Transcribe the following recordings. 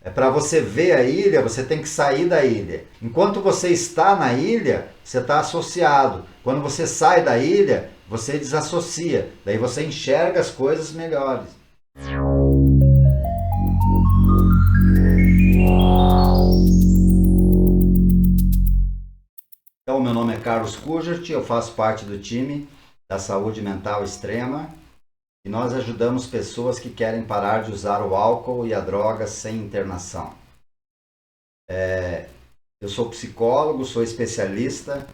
Para você ver a ilha, você tem que sair da ilha. Enquanto você está na ilha, você está associado. Quando você sai da ilha, você desassocia. Daí você enxerga as coisas melhores. Então, meu nome é Carlos Kujert, eu faço parte do time da saúde mental extrema e nós ajudamos pessoas que querem parar de usar o álcool e a droga sem internação. Eu sou psicólogo, sou especialista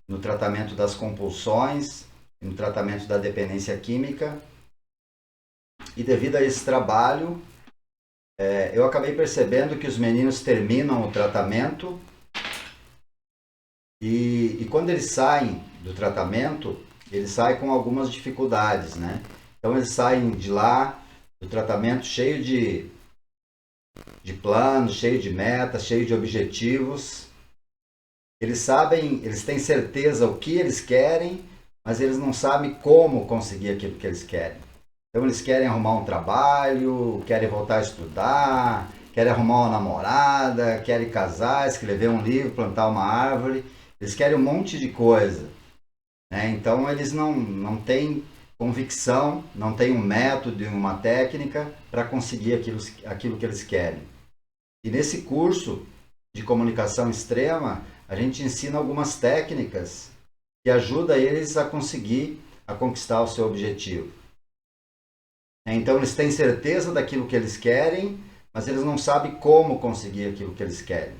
no tratamento das compulsões, no tratamento da dependência química e devido a esse trabalho, eu acabei percebendo que os meninos terminam o tratamento e quando eles saem do tratamento, eles saem com algumas dificuldades, né? Então eles saem de lá, do tratamento cheio de planos, cheio de metas, cheio de objetivos. Eles sabem, eles têm certeza o que eles querem, mas eles não sabem como conseguir aquilo que eles querem. Então eles querem arrumar um trabalho, querem voltar a estudar, querem arrumar uma namorada, querem casar, escrever um livro, plantar uma árvore. Eles querem um monte de coisa, né? Então eles não têm convicção, não têm um método e uma técnica para conseguir aquilo que eles querem. E nesse curso de comunicação extrema, a gente ensina algumas técnicas que ajudam eles a conquistar o seu objetivo. Então eles têm certeza daquilo que eles querem, mas eles não sabem como conseguir aquilo que eles querem.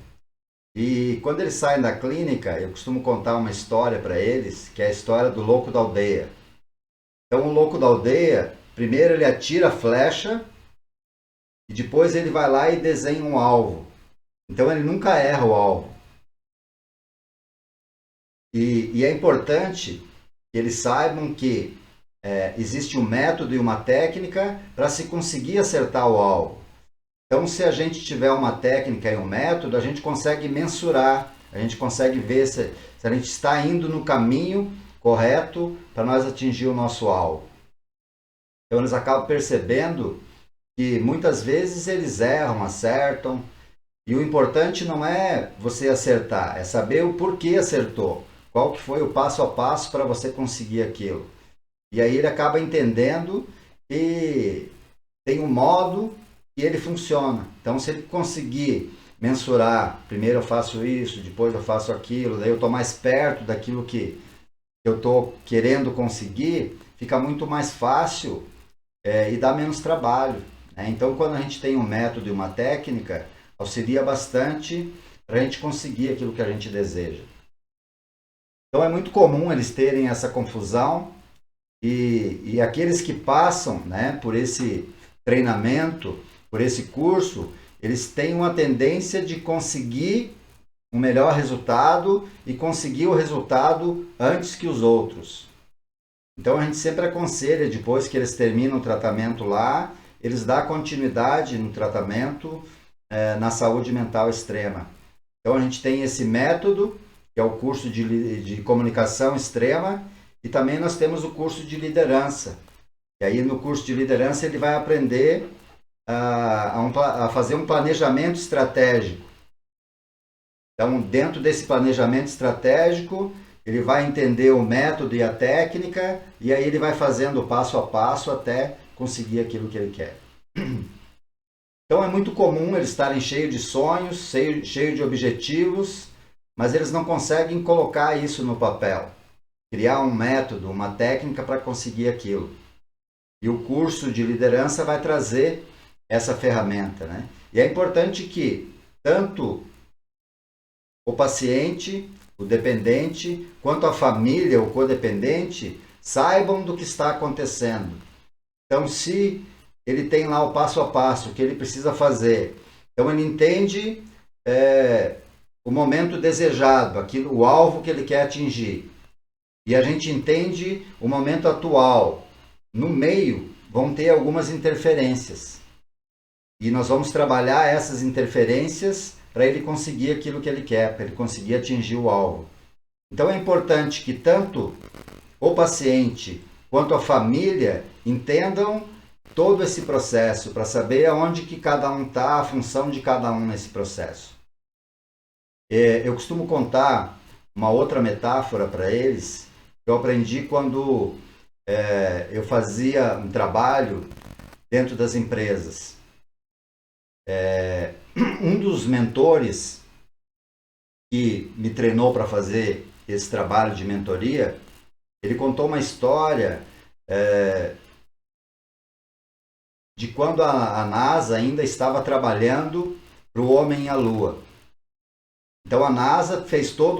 E quando eles saem da clínica, eu costumo contar uma história para eles, que é a história do louco da aldeia. Então o louco da aldeia, primeiro ele atira a flecha e depois ele vai lá e desenha um alvo. Então ele nunca erra o alvo. E é importante que eles saibam que existe um método e uma técnica para se conseguir acertar o alvo. Então, se a gente tiver uma técnica e um método, a gente consegue mensurar, a gente consegue ver se a gente está indo no caminho correto para nós atingir o nosso alvo. Então, eles acabam percebendo que muitas vezes eles erram, acertam, e o importante não é você acertar, é saber o porquê acertou, qual que foi o passo a passo para você conseguir aquilo. E aí ele acaba entendendo que tem um modo e ele funciona. Então, se ele conseguir mensurar, primeiro eu faço isso, depois eu faço aquilo, daí eu estou mais perto daquilo que eu estou querendo conseguir, fica muito mais fácil e dá menos trabalho, né? Então, quando a gente tem um método e uma técnica, auxilia bastante para a gente conseguir aquilo que a gente deseja. Então, é muito comum eles terem essa confusão e aqueles que passam, né, por esse treinamento, por esse curso, eles têm uma tendência de conseguir um melhor resultado e conseguir o resultado antes que os outros. Então a gente sempre aconselha, depois que eles terminam o tratamento lá, eles dão continuidade no tratamento na saúde mental extrema. Então a gente tem esse método, que é o curso de comunicação extrema, e também nós temos o curso de liderança. E aí no curso de liderança ele vai aprender a fazer um planejamento estratégico. Então, dentro desse planejamento estratégico, ele vai entender o método e a técnica, e aí ele vai fazendo passo a passo até conseguir aquilo que ele quer. Então, é muito comum eles estarem cheios de sonhos, cheios de objetivos, mas eles não conseguem colocar isso no papel. Criar um método, uma técnica para conseguir aquilo. E o curso de liderança vai trazer essa ferramenta, né? E é importante que tanto o paciente, o dependente, quanto a família, o codependente, saibam do que está acontecendo. Então, se ele tem lá o passo a passo, o que ele precisa fazer, então ele entende o momento desejado, o alvo que ele quer atingir. E a gente entende o momento atual. No meio, vão ter algumas interferências. E nós vamos trabalhar essas interferências para ele conseguir aquilo que ele quer, para ele conseguir atingir o alvo. Então é importante que tanto o paciente quanto a família entendam todo esse processo, para saber aonde que cada um está, a função de cada um nesse processo. Eu costumo contar uma outra metáfora para eles, que eu aprendi quando eu fazia um trabalho dentro das empresas. Um dos mentores que me treinou para fazer esse trabalho de mentoria, ele contou uma história de quando a NASA ainda estava trabalhando para o homem e a Lua. Então a NASA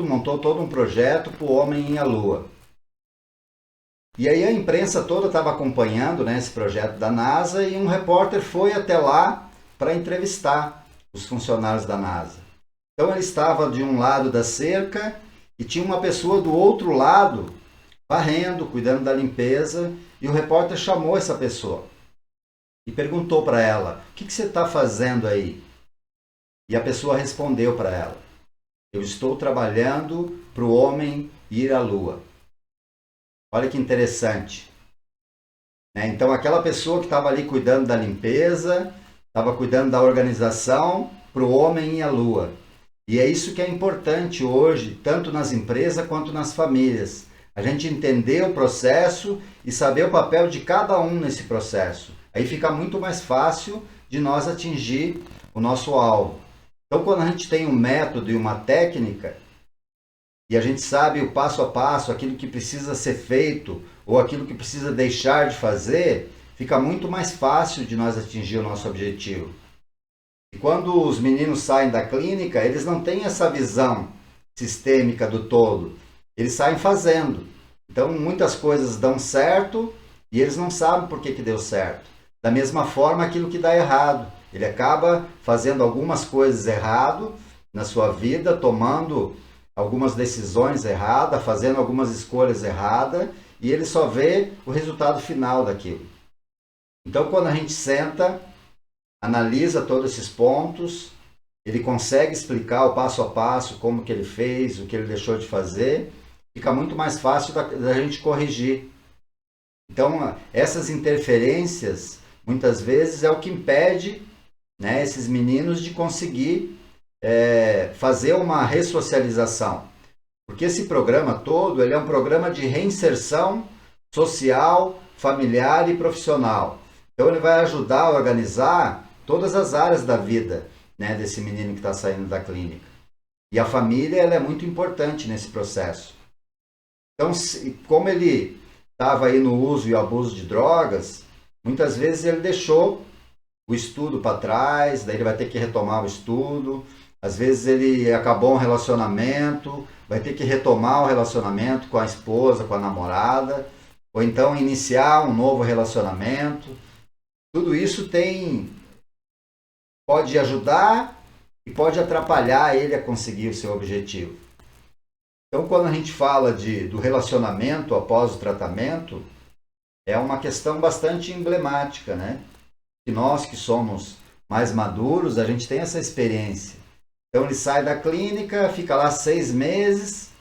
montou todo um projeto para o homem e a Lua. E aí a imprensa toda estava acompanhando, né, esse projeto da NASA, e um repórter foi até lá para entrevistar os funcionários da NASA. Então ele estava de um lado da cerca e tinha uma pessoa do outro lado varrendo, cuidando da limpeza, e o repórter chamou essa pessoa e perguntou para ela: o que você está fazendo aí? E a pessoa respondeu para ela: eu estou trabalhando para o homem ir à Lua. Olha que interessante. Então aquela pessoa que estava ali cuidando da limpeza, estava cuidando da organização para o homem ir à Lua. E é isso que é importante hoje, tanto nas empresas quanto nas famílias. A gente entender o processo e saber o papel de cada um nesse processo. Aí fica muito mais fácil de nós atingir o nosso alvo. Então, quando a gente tem um método e uma técnica, e a gente sabe o passo a passo, aquilo que precisa ser feito ou aquilo que precisa deixar de fazer, fica muito mais fácil de nós atingir o nosso objetivo. E quando os meninos saem da clínica, eles não têm essa visão sistêmica do todo. Eles saem fazendo. Então, muitas coisas dão certo e eles não sabem por que deu certo. Da mesma forma, aquilo que dá errado. Ele acaba fazendo algumas coisas errado na sua vida, tomando algumas decisões erradas, fazendo algumas escolhas erradas, e ele só vê o resultado final daquilo. Então, quando a gente senta, analisa todos esses pontos, ele consegue explicar o passo a passo, como que ele fez, o que ele deixou de fazer, fica muito mais fácil da gente corrigir. Então, essas interferências, muitas vezes, é o que impede, né, esses meninos de conseguir fazer uma ressocialização. Porque esse programa todo, ele é um programa de reinserção social, familiar e profissional. Então, ele vai ajudar a organizar todas as áreas da vida, né, desse menino que está saindo da clínica. E a família, ela é muito importante nesse processo. Então, como ele estava aí no uso e abuso de drogas, muitas vezes ele deixou o estudo para trás, daí ele vai ter que retomar o estudo. Às vezes ele acabou um relacionamento, vai ter que retomar o relacionamento com a esposa, com a namorada, ou então iniciar um novo relacionamento. Tudo isso pode ajudar e pode atrapalhar ele a conseguir o seu objetivo. Então, quando a gente fala do relacionamento após o tratamento, é uma questão bastante emblemática, né? E nós que somos mais maduros, a gente tem essa experiência. Então, ele sai da clínica, fica lá 6 meses,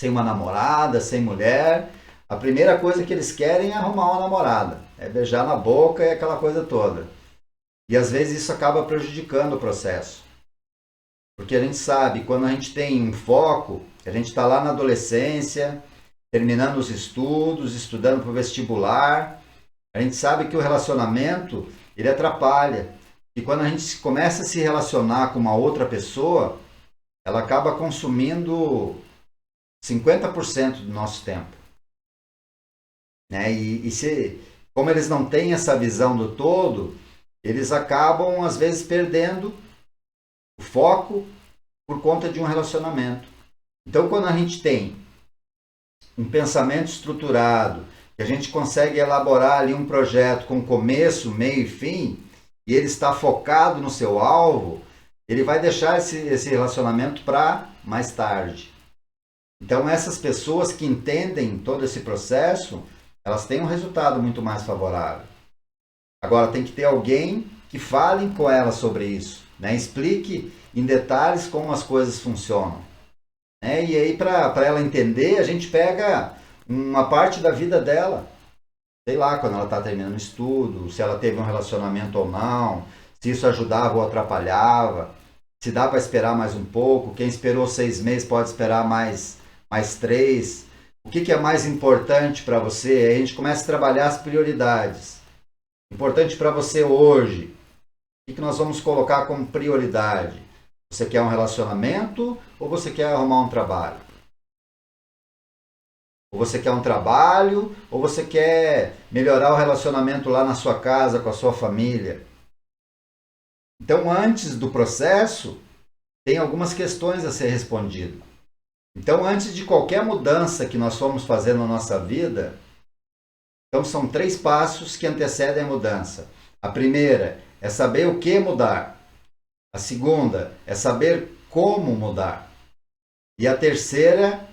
sem uma namorada, sem mulher. A primeira coisa que eles querem é arrumar uma namorada, é beijar na boca e aquela coisa toda. E às vezes isso acaba prejudicando o processo. Porque a gente sabe, quando a gente tem um foco, a gente está lá na adolescência, terminando os estudos, estudando para o vestibular, a gente sabe que o relacionamento, ele atrapalha. E quando a gente começa a se relacionar com uma outra pessoa, ela acaba consumindo 50% do nosso tempo. Né? Como eles não têm essa visão do todo, eles acabam, às vezes, perdendo o foco por conta de um relacionamento. Então, quando a gente tem um pensamento estruturado, que a gente consegue elaborar ali um projeto com começo, meio e fim, e ele está focado no seu alvo, ele vai deixar esse relacionamento para mais tarde. Então, essas pessoas que entendem todo esse processo, elas têm um resultado muito mais favorável. Agora, tem que ter alguém que fale com ela sobre isso, né? Explique em detalhes como as coisas funcionam. Né? E aí, para ela entender, a gente pega uma parte da vida dela. sei lá, quando ela está terminando o estudo, se ela teve um relacionamento ou não, se isso ajudava ou atrapalhava, se dá para esperar mais um pouco, quem esperou 6 meses pode esperar mais 3. O que é mais importante para você? Aí a gente começa a trabalhar as prioridades. Importante para você hoje. O que nós vamos colocar como prioridade? Você quer um relacionamento ou você quer arrumar um trabalho? Ou você quer um trabalho ou você quer melhorar o relacionamento lá na sua casa, com a sua família? Então, antes do processo, tem algumas questões a ser respondidas. Então, antes de qualquer mudança que nós formos fazer na nossa vida, então são 3 passos que antecedem a mudança. A primeira é saber o que mudar. A segunda é saber como mudar. E a terceira,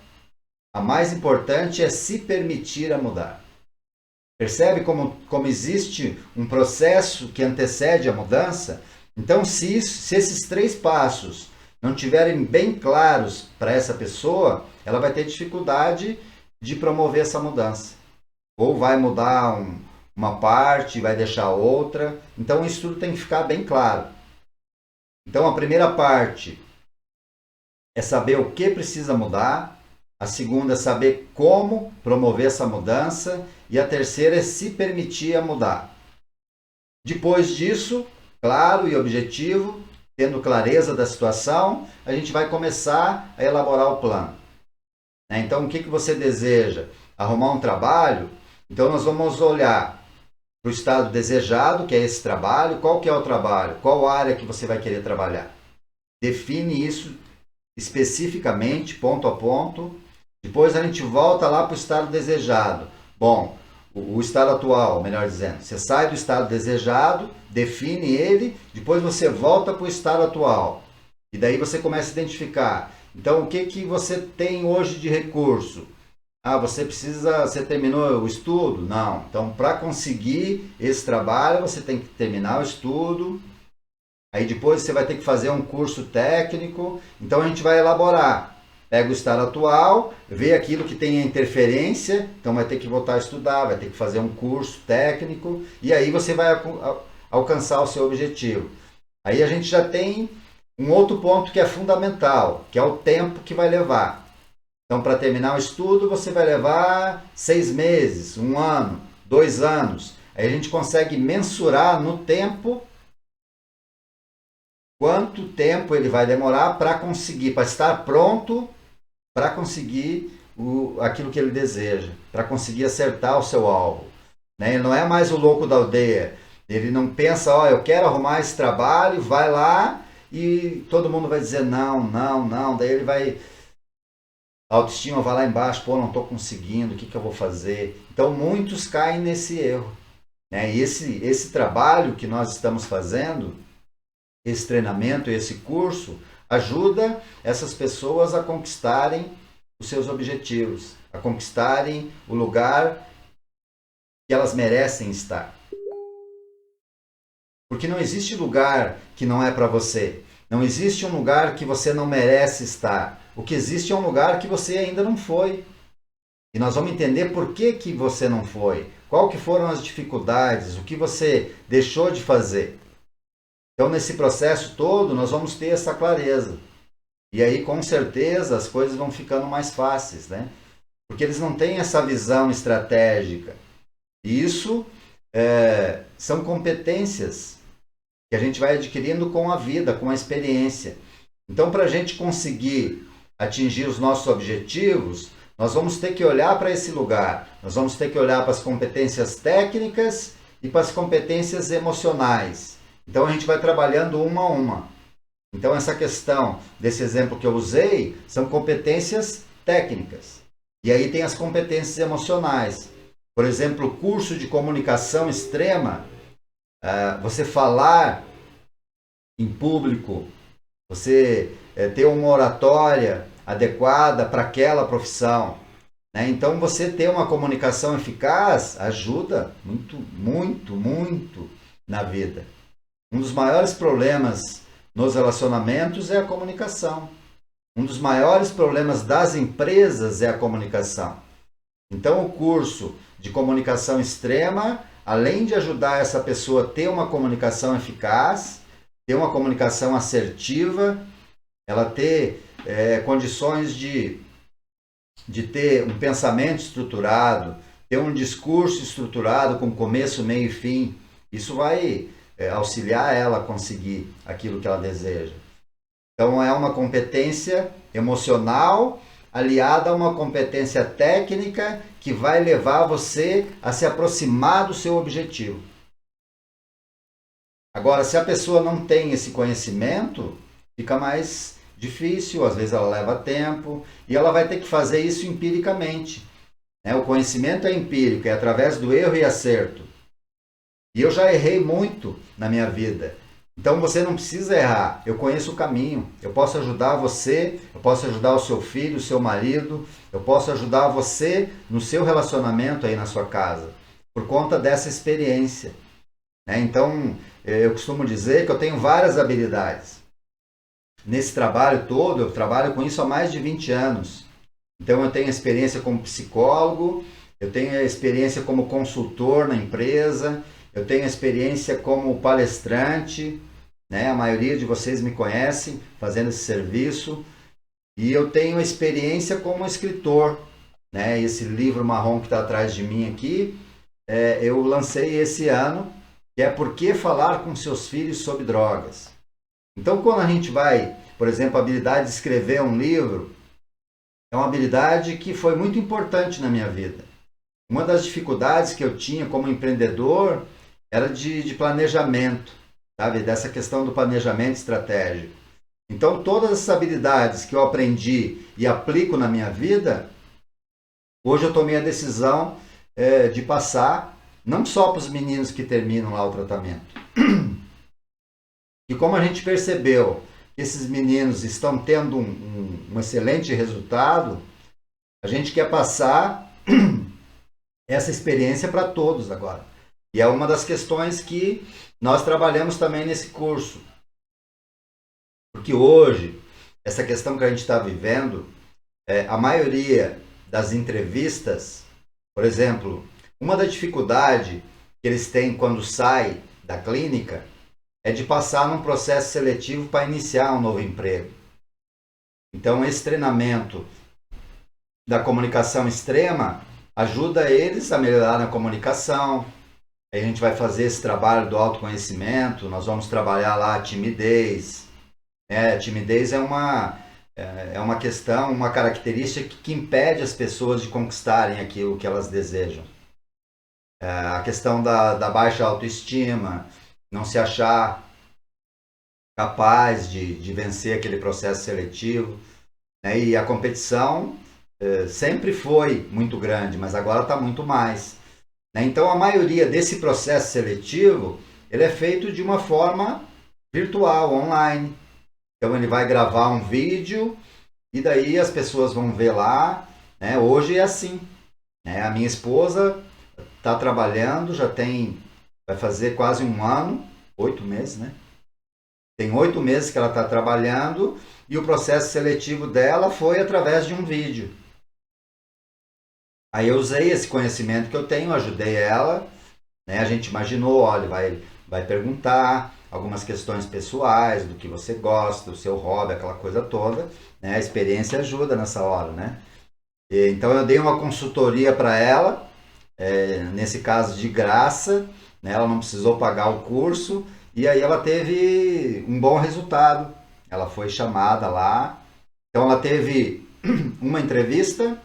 a mais importante, é se permitir a mudar. Percebe como existe um processo que antecede a mudança? Então, se esses 3 passos não tiverem bem claros para essa pessoa, ela vai ter dificuldade de promover essa mudança. Ou vai mudar uma parte, vai deixar outra. Então, isso tudo tem que ficar bem claro. Então, a primeira parte é saber o que precisa mudar. A segunda é saber como promover essa mudança. E a terceira é se permitir a mudar. Depois disso, claro e objetivo, tendo clareza da situação, a gente vai começar a elaborar o plano. Então, o que você deseja? Arrumar um trabalho? Então, nós vamos olhar para o estado desejado, que é esse trabalho. Qual que é o trabalho? Qual área que você vai querer trabalhar? Define isso especificamente, ponto a ponto. Depois a gente volta lá para o estado desejado. Bom, o estado atual, melhor dizendo. Você sai do estado desejado, define ele, depois você volta para o estado atual. E daí você começa a identificar. Então, o que você tem hoje de recurso? Você terminou o estudo? Não. Então, para conseguir esse trabalho, você tem que terminar o estudo. Aí depois você vai ter que fazer um curso técnico. Então, a gente vai elaborar. Pega o estado atual, vê aquilo que tem interferência, então vai ter que voltar a estudar, vai ter que fazer um curso técnico, e aí você vai alcançar o seu objetivo. Aí a gente já tem um outro ponto que é fundamental, que é o tempo que vai levar. Então, para terminar o estudo, você vai levar 6 meses, 1 ano, 2 anos. Aí a gente consegue mensurar no tempo quanto tempo ele vai demorar para conseguir, para estar pronto para conseguir aquilo que ele deseja, para conseguir acertar o seu alvo. Ele não é mais o louco da aldeia. Ele não pensa, eu quero arrumar esse trabalho, vai lá e todo mundo vai dizer não, não, não. Daí ele vai... A autoestima vai lá embaixo, não estou conseguindo, o que eu vou fazer? Então muitos caem nesse erro. E esse trabalho que nós estamos fazendo, esse treinamento, esse curso, ajuda essas pessoas a conquistarem os seus objetivos, a conquistarem o lugar que elas merecem estar. Porque não existe lugar que não é para você. Não existe um lugar que você não merece estar. O que existe é um lugar que você ainda não foi. E nós vamos entender por que você não foi. Qual que foram as dificuldades, o que você deixou de fazer. Então, nesse processo todo, nós vamos ter essa clareza. E aí, com certeza, as coisas vão ficando mais fáceis, né? Porque eles não têm essa visão estratégica. E isso são competências que a gente vai adquirindo com a vida, com a experiência. Então, para a gente conseguir atingir os nossos objetivos, nós vamos ter que olhar para esse lugar. Nós vamos ter que olhar para as competências técnicas e para as competências emocionais. Então, a gente vai trabalhando uma a uma. Então, essa questão desse exemplo que eu usei são competências técnicas. E aí tem as competências emocionais. Por exemplo, o curso de comunicação extrema, você falar em público, você ter uma oratória adequada para aquela profissão. Então, você ter uma comunicação eficaz ajuda muito, muito, muito na vida. Um dos maiores problemas nos relacionamentos é a comunicação. Um dos maiores problemas das empresas é a comunicação. Então, o curso de comunicação extrema, além de ajudar essa pessoa a ter uma comunicação eficaz, ter uma comunicação assertiva, ela ter condições de ter um pensamento estruturado, ter um discurso estruturado com começo, meio e fim. Isso vai auxiliar ela a conseguir aquilo que ela deseja. Então é uma competência emocional aliada a uma competência técnica que vai levar você a se aproximar do seu objetivo. Agora, se a pessoa não tem esse conhecimento, fica mais difícil, às vezes ela leva tempo, e ela vai ter que fazer isso empiricamente. O conhecimento é empírico, é através do erro e acerto. E eu já errei muito na minha vida. Então você não precisa errar, eu conheço o caminho, eu posso ajudar você, eu posso ajudar o seu filho, o seu marido, eu posso ajudar você no seu relacionamento aí na sua casa, por conta dessa experiência. Então, eu costumo dizer que eu tenho várias habilidades. Nesse trabalho todo, eu trabalho com isso há mais de 20 anos. Então eu tenho experiência como psicólogo, eu tenho experiência como consultor na empresa, eu tenho experiência como palestrante, a maioria de vocês me conhecem fazendo esse serviço, e eu tenho experiência como escritor. Esse livro marrom que está atrás de mim aqui, eu lancei esse ano, que é Por que Falar com Seus Filhos sobre Drogas. Então, quando a gente vai, por exemplo, a habilidade de escrever um livro, é uma habilidade que foi muito importante na minha vida. Uma das dificuldades que eu tinha como empreendedor era de planejamento, sabe? Dessa questão do planejamento estratégico. Então, todas essas habilidades que eu aprendi e aplico na minha vida, hoje eu tomei a decisão de passar, não só para os meninos que terminam lá o tratamento. E como a gente percebeu que esses meninos estão tendo um excelente resultado, a gente quer passar essa experiência para todos agora. E é uma das questões que nós trabalhamos também nesse curso. Porque hoje, essa questão que a gente está vivendo, a maioria das entrevistas, por exemplo, uma da dificuldade que eles têm quando saem da clínica é de passar num processo seletivo para iniciar um novo emprego. Então, esse treinamento da comunicação extrema ajuda eles a melhorar na comunicação. Aí a gente vai fazer esse trabalho do autoconhecimento, nós vamos trabalhar lá a timidez. A timidez é uma questão, uma característica que impede as pessoas de conquistarem aquilo que elas desejam. A questão da baixa autoestima, não se achar capaz de vencer aquele processo seletivo. E a competição sempre foi muito grande, mas agora está muito mais. Então, a maioria desse processo seletivo, ele é feito de uma forma virtual, online. Então, ele vai gravar um vídeo e daí as pessoas vão ver lá. Hoje é assim. A minha esposa está trabalhando, vai fazer quase um ano, 8 meses, Tem 8 meses que ela está trabalhando e o processo seletivo dela foi através de um vídeo. Aí eu usei esse conhecimento que eu tenho, ajudei ela, A gente imaginou, olha, vai perguntar algumas questões pessoais, do que você gosta, do seu hobby, aquela coisa toda, A experiência ajuda nessa hora, Então eu dei uma consultoria para ela, nesse caso de graça, ela não precisou pagar o curso, e aí ela teve um bom resultado. Ela foi chamada lá, então ela teve uma entrevista,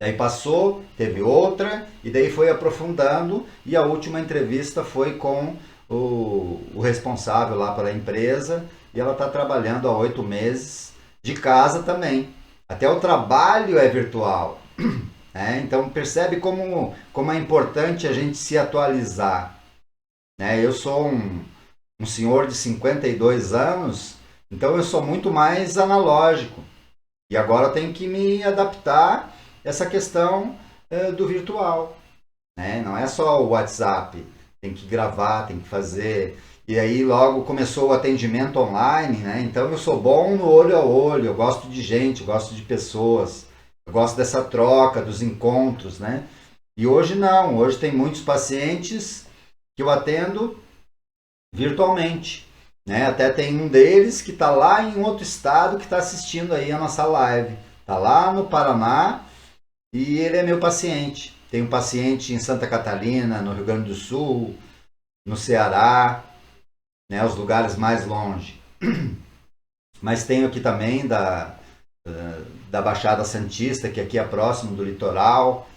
daí passou, teve outra, e daí foi aprofundando, e a última entrevista foi com o responsável lá pela empresa, e ela está trabalhando há 8 meses, de casa também. Até o trabalho é virtual. Então percebe como é importante a gente se atualizar. Eu sou um senhor de 52 anos, então eu sou muito mais analógico. E agora eu tenho que me adaptar a essa questão do virtual. Não é só o WhatsApp, tem que gravar, tem que fazer. E aí logo começou o atendimento online, Então eu sou bom no olho a olho, eu gosto de gente, eu gosto de pessoas. Eu gosto dessa troca, dos encontros, E hoje não, hoje tem muitos pacientes que eu atendo virtualmente, né? Até tem um deles que está lá em outro estado que está assistindo aí a nossa live. Está lá no Paraná e ele é meu paciente. Tem um paciente em Santa Catarina, no Rio Grande do Sul, no Ceará, né? Os lugares mais longe. Mas tenho aqui também da Baixada Santista, que aqui é próximo do litoral.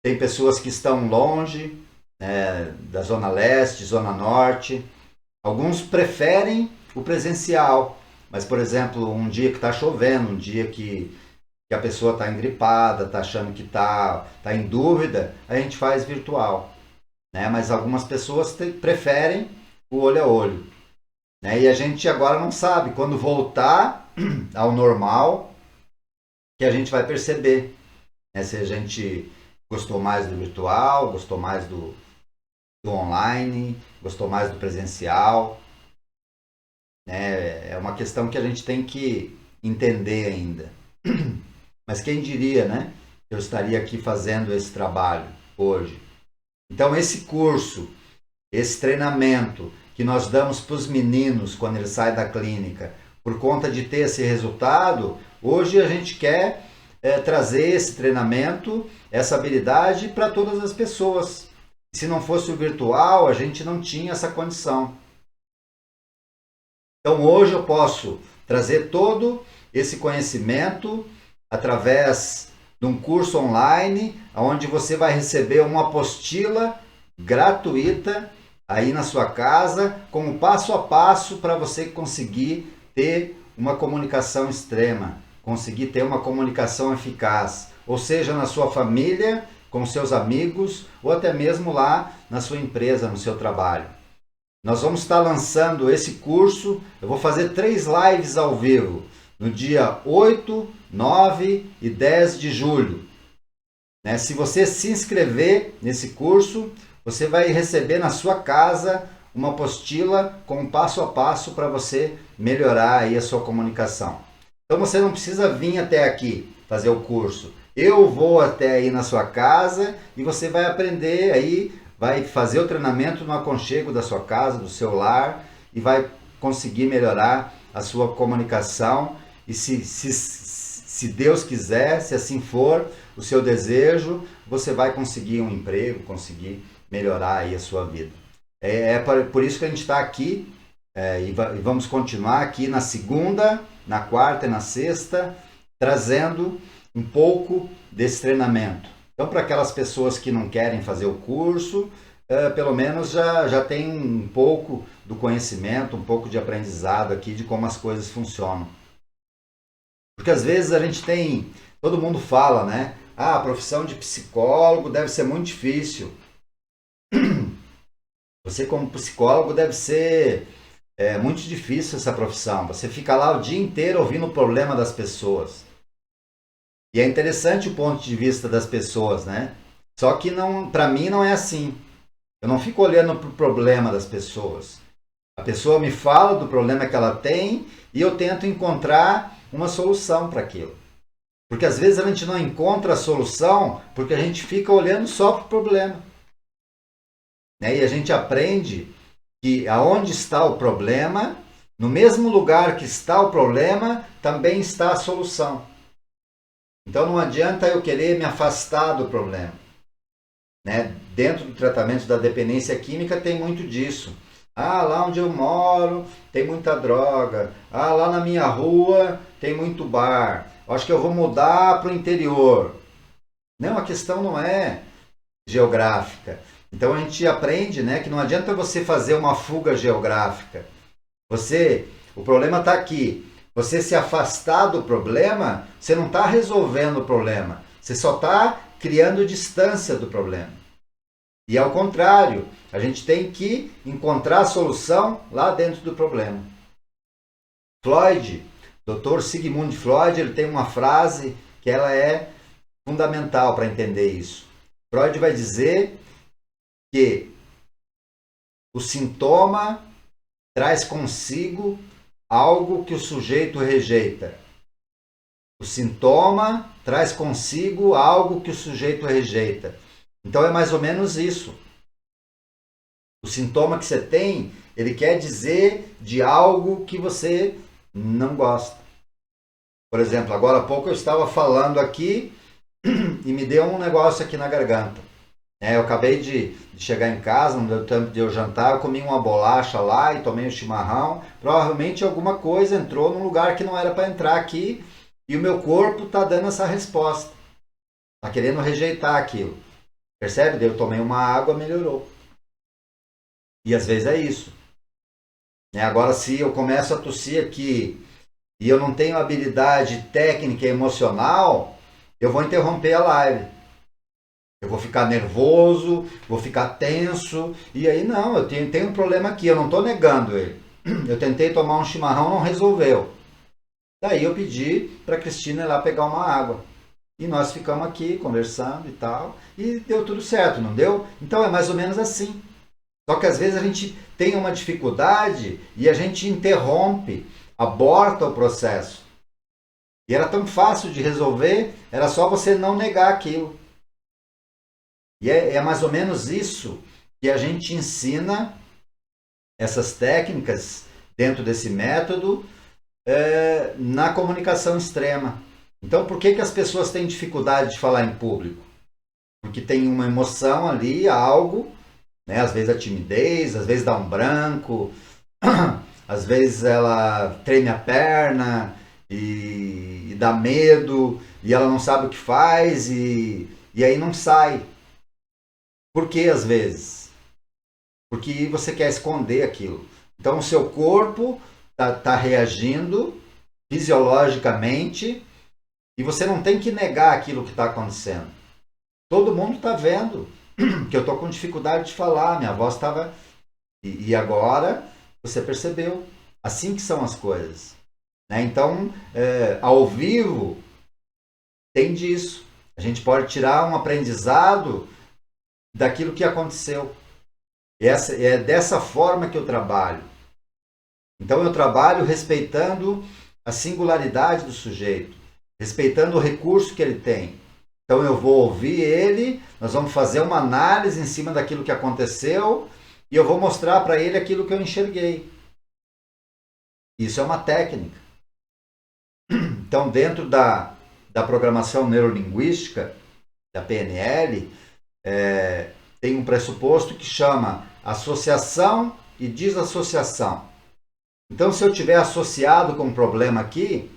Tem pessoas que estão longe, né, da Zona Leste, Zona Norte. Alguns preferem o presencial, mas, por exemplo, um dia que está chovendo, um dia que a pessoa está engripada, está achando que está em dúvida, a gente faz virtual. Né? Mas algumas pessoas preferem o olho a olho. Né? E a gente agora não sabe, quando voltar ao normal, que a gente vai perceber, né? Se a gente gostou mais do virtual, gostou mais do online, gostou mais do presencial. É uma questão que a gente tem que entender ainda. Mas quem diria, né? Que eu estaria aqui fazendo esse trabalho hoje. Então, esse curso, esse treinamento que nós damos para os meninos quando eles saem da clínica, por conta de ter esse resultado, hoje a gente quer trazer esse treinamento, essa habilidade para todas as pessoas. Se não fosse o virtual, a gente não tinha essa condição. Então hoje eu posso trazer todo esse conhecimento através de um curso online, onde você vai receber uma apostila gratuita aí na sua casa, com o passo a passo para você conseguir ter uma comunicação extrema, conseguir ter uma comunicação eficaz, ou seja, na sua família, com seus amigos, ou até mesmo lá na sua empresa, no seu trabalho. Nós vamos estar lançando esse curso, eu vou fazer 3 lives ao vivo, no dia 8, 9 e 10 de julho. Né? Se você se inscrever nesse curso, você vai receber na sua casa uma apostila com um passo a passo para você melhorar aí a sua comunicação. Então você não precisa vir até aqui fazer o curso. Eu vou até aí na sua casa e você vai aprender aí, vai fazer o treinamento no aconchego da sua casa, do seu lar, e vai conseguir melhorar a sua comunicação. E se Deus quiser, se assim for o seu desejo, você vai conseguir um emprego, conseguir melhorar aí a sua vida. Por isso que a gente está aqui e vamos continuar aqui na segunda, na quarta e na sexta, trazendo um pouco desse treinamento. Então, para aquelas pessoas que não querem fazer o curso, pelo menos já tem um pouco do conhecimento, um pouco de aprendizado aqui de como as coisas funcionam. Porque às vezes a gente tem, todo mundo fala, né? Ah, a profissão de psicólogo deve ser muito difícil. Você como psicólogo deve ser muito difícil essa profissão. Você fica lá o dia inteiro ouvindo o problema das pessoas. E é interessante o ponto de vista das pessoas, né? Só que para mim não é assim. Eu não fico olhando para o problema das pessoas. A pessoa me fala do problema que ela tem e eu tento encontrar uma solução para aquilo. Porque às vezes a gente não encontra a solução porque a gente fica olhando só para o problema. Né? E a gente aprende que aonde está o problema, no mesmo lugar que está o problema, também está a solução. Então não adianta eu querer me afastar do problema. Né? Dentro do tratamento da dependência química tem muito disso. Ah, lá onde eu moro tem muita droga. Ah, lá na minha rua tem muito bar. Acho que eu vou mudar para o interior. Não, a questão não é geográfica. Então a gente aprende, né, que não adianta você fazer uma fuga geográfica. O problema está aqui. Você se afastar do problema, você não está resolvendo o problema. Você só está criando distância do problema. E ao contrário, a gente tem que encontrar a solução lá dentro do problema. Freud, Dr. Sigmund Freud, ele tem uma frase que ela é fundamental para entender isso. Freud vai dizer que o sintoma traz consigo algo que o sujeito rejeita. O sintoma traz consigo algo que o sujeito rejeita. Então é mais ou menos isso. O sintoma que você tem, ele quer dizer de algo que você não gosta. Por exemplo, agora há pouco eu estava falando aqui e me deu um negócio aqui na garganta. Eu acabei de chegar em casa, não deu tempo de eu jantar, eu comi uma bolacha lá e tomei um chimarrão. Provavelmente alguma coisa entrou num lugar que não era para entrar aqui e o meu corpo está dando essa resposta. Está querendo rejeitar aquilo. Percebe? Eu tomei uma água, melhorou. E às vezes é isso. Agora, se eu começo a tossir aqui e eu não tenho habilidade técnica e emocional, eu vou interromper a live. Eu vou ficar nervoso, vou ficar tenso. E aí não, eu tenho um problema aqui, eu não estou negando ele. Eu tentei tomar um chimarrão, não resolveu. Daí eu pedi para a Cristina ir lá pegar uma água. E nós ficamos aqui conversando e tal. E deu tudo certo, não deu? Então é mais ou menos assim. Só que às vezes a gente tem uma dificuldade e a gente interrompe, aborta o processo. E era tão fácil de resolver, era só você não negar aquilo. E é mais ou menos isso que a gente ensina, essas técnicas dentro desse método, na comunicação extrema. Então, por que as pessoas têm dificuldade de falar em público? Porque tem uma emoção ali, algo, né? Às vezes a timidez, às vezes dá um branco, às vezes ela treme a perna e dá medo, e ela não sabe o que faz, e aí não sai. Por que às vezes? Porque você quer esconder aquilo. Então o seu corpo está reagindo fisiologicamente e você não tem que negar aquilo que está acontecendo. Todo mundo está vendo que eu estou com dificuldade de falar, minha voz estava... E agora você percebeu. Assim que são as coisas. Então, ao vivo, tem disso. A gente pode tirar um aprendizado daquilo que aconteceu. É dessa forma que eu trabalho. Então eu trabalho respeitando a singularidade do sujeito, respeitando o recurso que ele tem. Então eu vou ouvir ele, nós vamos fazer uma análise em cima daquilo que aconteceu e eu vou mostrar para ele aquilo que eu enxerguei. Isso é uma técnica. Então dentro da programação neurolinguística, da PNL, tem um pressuposto que chama associação e desassociação. Então, se eu estiver associado com um problema aqui,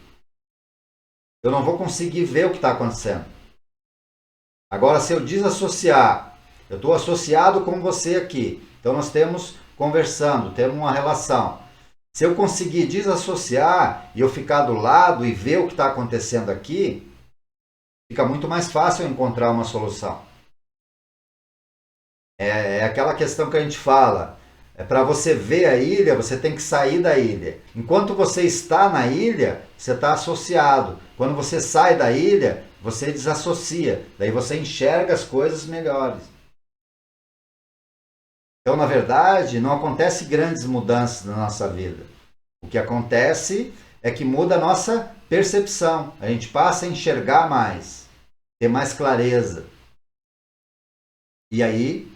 eu não vou conseguir ver o que está acontecendo. Agora, se eu desassociar, eu estou associado com você aqui. Então, nós temos conversando, temos uma relação. Se eu conseguir desassociar e eu ficar do lado e ver o que está acontecendo aqui, fica muito mais fácil eu encontrar uma solução. É aquela questão que a gente fala. Para você ver a ilha, você tem que sair da ilha. Enquanto você está na ilha, você está associado. Quando você sai da ilha, você desassocia. Daí você enxerga as coisas melhores. Então, na verdade, não acontece grandes mudanças na nossa vida. O que acontece é que muda a nossa percepção. A gente passa a enxergar mais, ter mais clareza. E aí,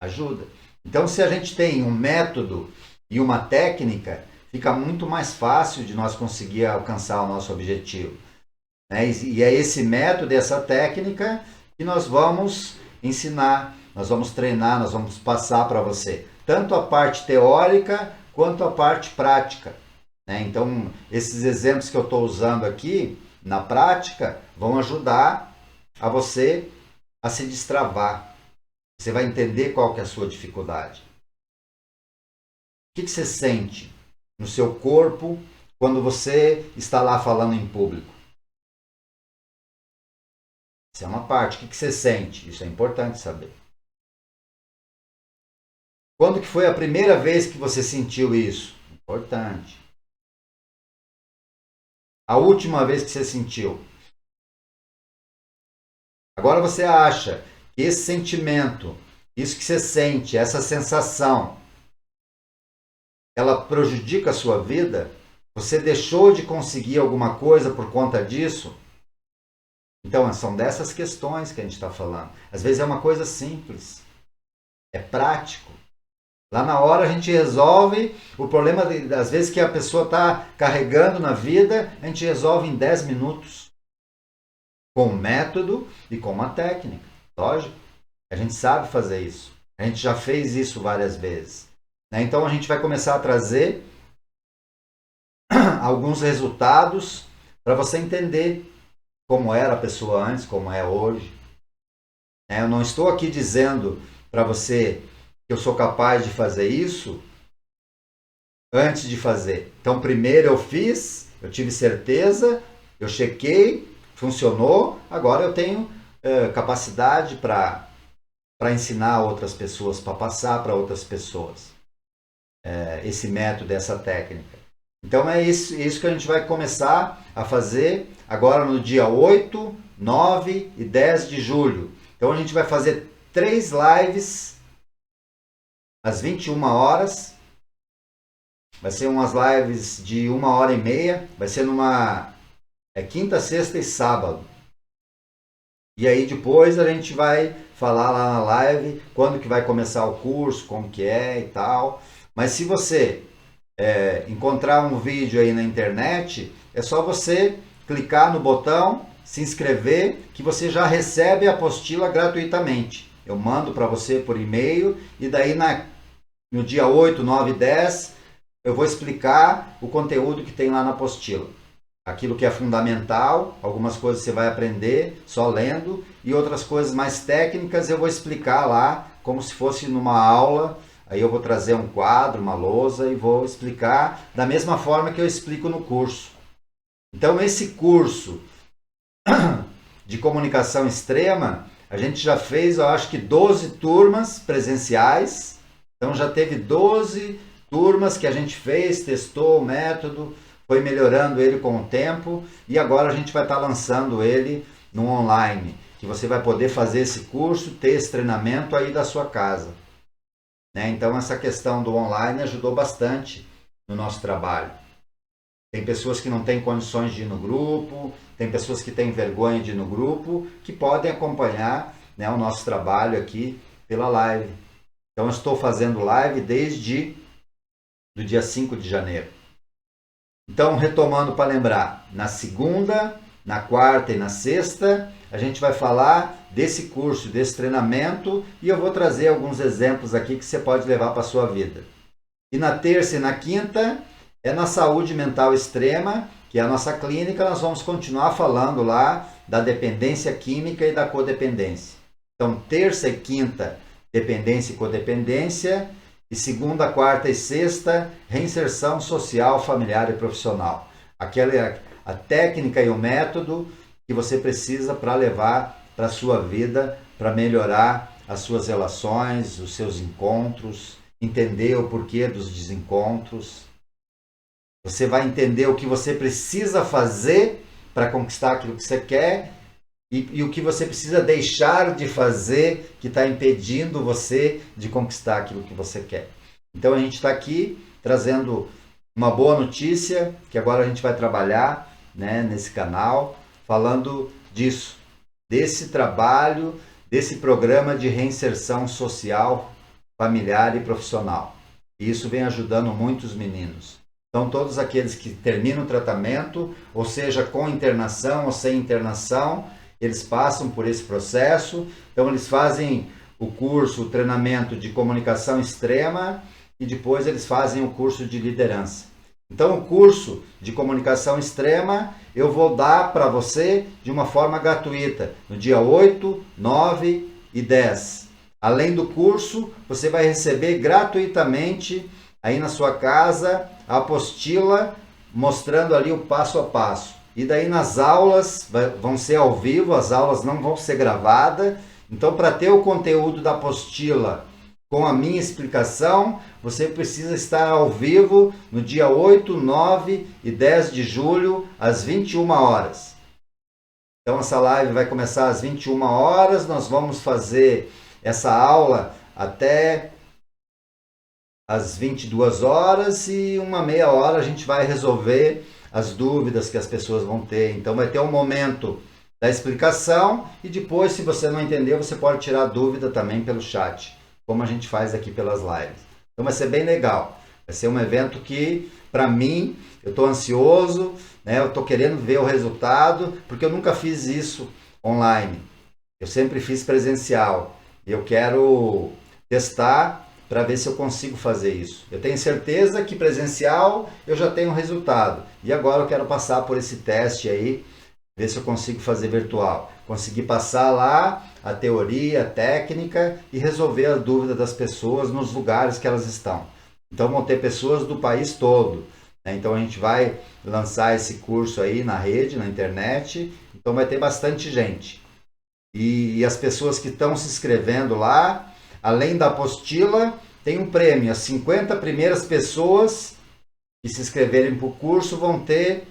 ajuda. Então, se a gente tem um método e uma técnica, fica muito mais fácil de nós conseguir alcançar o nosso objetivo. E é esse método, essa técnica que nós vamos ensinar, nós vamos treinar, nós vamos passar para você. Tanto a parte teórica quanto a parte prática. Então, esses exemplos que eu estou usando aqui, na prática, vão ajudar a você a se destravar. Você vai entender qual que é a sua dificuldade. O que você sente no seu corpo quando você está lá falando em público? Isso é uma parte. O que você sente? Isso é importante saber. Quando que foi a primeira vez que você sentiu isso? Importante. A última vez que você sentiu? Agora você acha que esse sentimento, isso que você sente, essa sensação, ela prejudica a sua vida? Você deixou de conseguir alguma coisa por conta disso? Então, são dessas questões que a gente está falando. Às vezes é uma coisa simples, é prático. Lá na hora a gente resolve o problema, às vezes, que a pessoa está carregando na vida, a gente resolve em 10 minutos. Com um método e com uma técnica. Lógico, a gente sabe fazer isso. A gente já fez isso várias vezes. Então a gente vai começar a trazer alguns resultados para você entender como era a pessoa antes, como é hoje. Eu não estou aqui dizendo para você que eu sou capaz de fazer isso antes de fazer. Então, primeiro eu fiz, eu tive certeza, eu chequei, funcionou, agora eu tenho capacidade para ensinar outras pessoas, para passar para outras pessoas esse método, essa técnica. Então é isso que a gente vai começar a fazer agora no dia 8, 9 e 10 de julho. Então a gente vai fazer 3 lives às 21 horas. Vai ser umas lives de 1h30. Vai ser numa quinta, sexta e sábado. E aí depois a gente vai falar lá na live quando que vai começar o curso, como que é e tal. Mas se você encontrar um vídeo aí na internet, é só você clicar no botão, se inscrever, que você já recebe a apostila gratuitamente. Eu mando para você por e-mail e daí no dia 8, 9 e 10 eu vou explicar o conteúdo que tem lá na apostila. Aquilo que é fundamental, algumas coisas você vai aprender só lendo e outras coisas mais técnicas eu vou explicar lá como se fosse numa aula. Aí eu vou trazer um quadro, uma lousa e vou explicar da mesma forma que eu explico no curso. Então esse curso de comunicação extrema, a gente já fez, eu acho que 12 turmas presenciais. Então já teve 12 turmas que a gente fez, testou o método, foi melhorando ele com o tempo e agora a gente vai estar lançando ele no online, que você vai poder fazer esse curso, ter esse treinamento aí da sua casa. Então essa questão do online ajudou bastante no nosso trabalho. Tem pessoas que não têm condições de ir no grupo, tem pessoas que têm vergonha de ir no grupo, que podem acompanhar o nosso trabalho aqui pela live. Então eu estou fazendo live desde o dia 5 de janeiro. Então, retomando para lembrar, na segunda, na quarta e na sexta, a gente vai falar desse curso, desse treinamento e eu vou trazer alguns exemplos aqui que você pode levar para a sua vida. E na terça e na quinta é na saúde mental extrema, que é a nossa clínica, nós vamos continuar falando lá da dependência química e da codependência. Então, terça e quinta, dependência e codependência, e segunda, quarta e sexta, reinserção social, familiar e profissional. Aquela é a técnica e o método que você precisa para levar para a sua vida, para melhorar as suas relações, os seus encontros, entender o porquê dos desencontros. Você vai entender o que você precisa fazer para conquistar aquilo que você quer e o que você precisa deixar de fazer que está impedindo você de conquistar aquilo que você quer. Então a gente está aqui trazendo uma boa notícia que agora a gente vai trabalhar nesse canal, falando disso, desse trabalho, desse programa de reinserção social, familiar e profissional. E isso vem ajudando muitos meninos. Então todos aqueles que terminam o tratamento, ou seja, com internação ou sem internação, eles passam por esse processo, então eles fazem o curso, o treinamento de comunicação extrema e depois eles fazem o curso de liderança. Então o curso de comunicação extrema eu vou dar para você de uma forma gratuita, no dia 8, 9 e 10. Além do curso, você vai receber gratuitamente aí na sua casa a apostila mostrando ali o passo a passo. E daí nas aulas, vão ser ao vivo, as aulas não vão ser gravadas. Então, para ter o conteúdo da apostila com a minha explicação, você precisa estar ao vivo no dia 8, 9 e 10 de julho, às 21 horas. Então, essa live vai começar às 21 horas. Nós vamos fazer essa aula até às 22 horas e uma meia hora a gente vai resolver as dúvidas que as pessoas vão ter. Então vai ter um momento da explicação e depois, se você não entendeu, você pode tirar dúvida também pelo chat, como a gente faz aqui pelas lives. Então vai ser bem legal. Vai ser um evento que, para mim, eu estou ansioso, né? Eu estou querendo ver o resultado, porque eu nunca fiz isso online. Eu sempre fiz presencial. E eu quero testar para ver se eu consigo fazer isso. Eu tenho certeza que presencial eu já tenho resultado. E agora eu quero passar por esse teste aí, ver se eu consigo fazer virtual. Conseguir passar lá a teoria, a técnica e resolver a dúvida das pessoas nos lugares que elas estão. Então vão ter pessoas do país todo, né? Então a gente vai lançar esse curso aí na rede, na internet. Então vai ter bastante gente. E as pessoas que estão se inscrevendo lá, além da apostila, tem um prêmio. As 50 primeiras pessoas que se inscreverem para o curso vão ter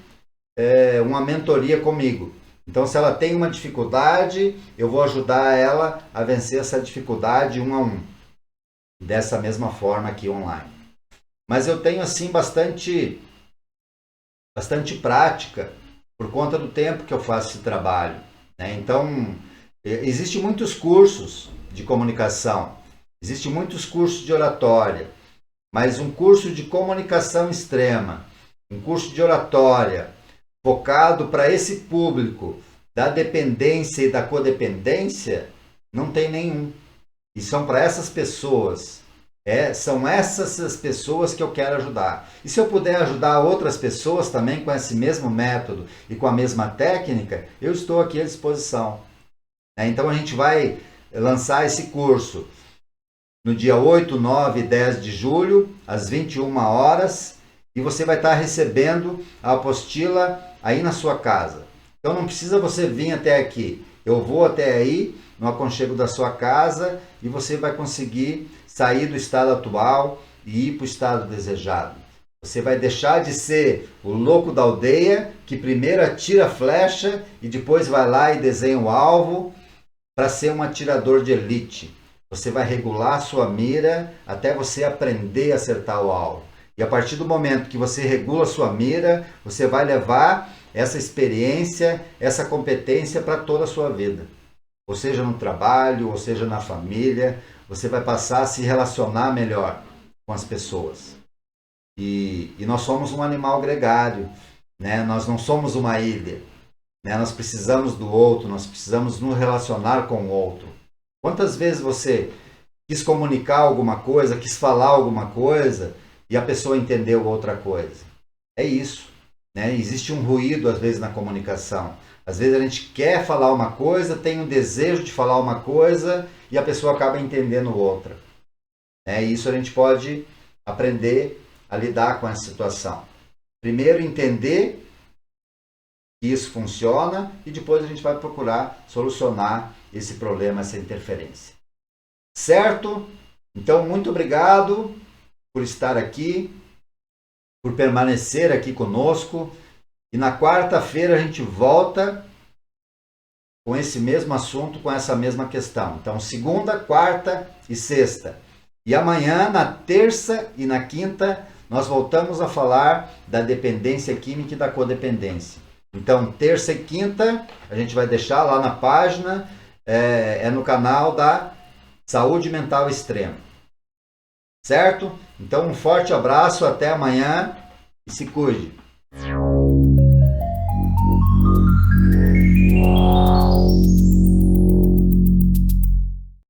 uma mentoria comigo. Então, se ela tem uma dificuldade, eu vou ajudar ela a vencer essa dificuldade 1 a 1. Dessa mesma forma aqui online. Mas eu tenho assim bastante prática por conta do tempo que eu faço esse trabalho, né? Então, existem muitos cursos de comunicação, existem muitos cursos de oratória, mas um curso de comunicação extrema, um curso de oratória focado para esse público da dependência e da codependência, não tem nenhum. E são para essas pessoas, são essas as pessoas que eu quero ajudar. E se eu puder ajudar outras pessoas também com esse mesmo método e com a mesma técnica, eu estou aqui à disposição. Então a gente vai lançar esse curso no dia 8, 9 e 10 de julho, às 21 horas, e você vai estar recebendo a apostila aí na sua casa. Então não precisa você vir até aqui. Eu vou até aí, no aconchego da sua casa, e você vai conseguir sair do estado atual e ir para o estado desejado. Você vai deixar de ser o louco da aldeia, que primeiro atira a flecha e depois vai lá e desenha o alvo, para ser um atirador de elite. Você vai regular a sua mira até você aprender a acertar o alvo. E a partir do momento que você regula a sua mira, você vai levar essa experiência, essa competência para toda a sua vida. Ou seja, no trabalho, ou seja, na família, você vai passar a se relacionar melhor com as pessoas. E nós somos um animal gregário, né? Nós não somos uma ilha. Nós precisamos do outro, nós precisamos nos relacionar com o outro. Quantas vezes você quis comunicar alguma coisa, quis falar alguma coisa e a pessoa entendeu outra coisa? É isso, né? Existe um ruído às vezes na comunicação. Às vezes a gente quer falar uma coisa, tem um desejo de falar uma coisa e a pessoa acaba entendendo outra. E isso a gente pode aprender a lidar com essa situação. Primeiro entender que isso funciona e depois a gente vai procurar solucionar esse problema, essa interferência. Certo? Então, muito obrigado por estar aqui, por permanecer aqui conosco. E na quarta-feira a gente volta com esse mesmo assunto, com essa mesma questão. Então, segunda, quarta e sexta. E amanhã, na terça e na quinta, nós voltamos a falar da dependência química e da codependência. Então, terça e quinta, a gente vai deixar lá na página, no canal da Saúde Mental Extrema. Certo? Então, um forte abraço, até amanhã e se cuide.